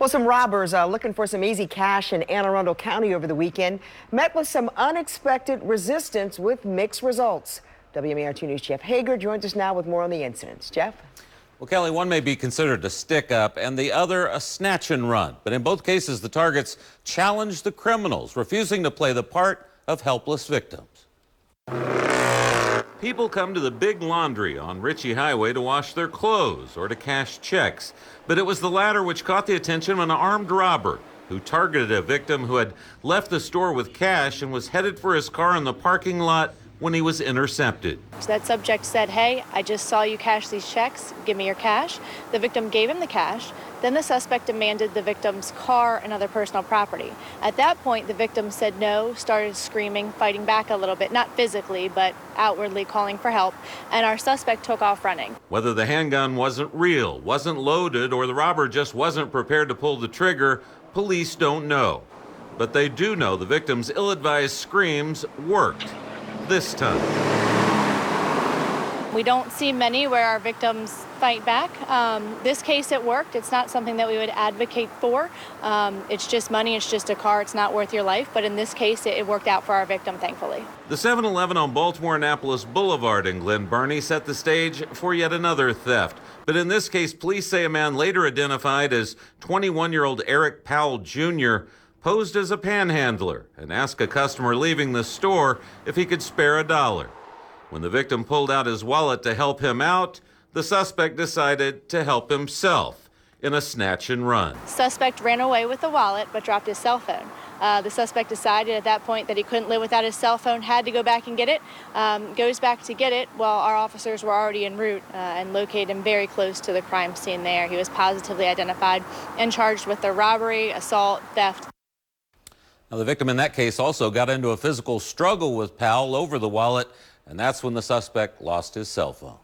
Well, some robbers looking for some easy cash in Anne Arundel County over the weekend met with some unexpected resistance with mixed results. WMAR 2 News' Jeff Hager joins us now with more on the incidents. Jeff? Well, Kelly, one may be considered a stick-up and the other a snatch and run. But in both cases, the targets challenged the criminals, refusing to play the part of helpless victims. People come to the big laundry on Ritchie Highway to wash their clothes or to cash checks. But it was the latter which caught the attention of an armed robber who targeted a victim who had left the store with cash and was headed for his car in the parking lot when he was intercepted. So that subject said, "Hey, I just saw you cash these checks. Give me your cash." The victim gave him the cash. Then the suspect demanded the victim's car and other personal property. At that point, the victim said no, started screaming, fighting back a little bit, not physically, but outwardly calling for help, and our suspect took off running. Whether the handgun wasn't real, wasn't loaded, or the robber just wasn't prepared to pull the trigger, police don't know. But they do know the victim's ill-advised screams worked. This time. We don't see many where our victims fight back. This case, it worked. It's not something that we would advocate for. It's just money, it's just a car, it's not worth your life. But in this case, it worked out for our victim, thankfully. The 7-Eleven on Baltimore-Annapolis Boulevard in Glen Burnie set the stage for yet another theft. But in this case, police say a man later identified as 21-year-old Eric Powell Jr. posed as a panhandler and asked a customer leaving the store if he could spare $1. When the victim pulled out his wallet to help him out, the suspect decided to help himself in a snatch and run. Suspect ran away with the wallet but dropped his cell phone. The suspect decided at that point that he couldn't live without his cell phone, had to go back and get it. Goes back to get it while our officers were already en route and located him very close to the crime scene there. He was positively identified and charged with the robbery, assault, theft. Now, the victim in that case also got into a physical struggle with Powell over the wallet, and that's when the suspect lost his cell phone.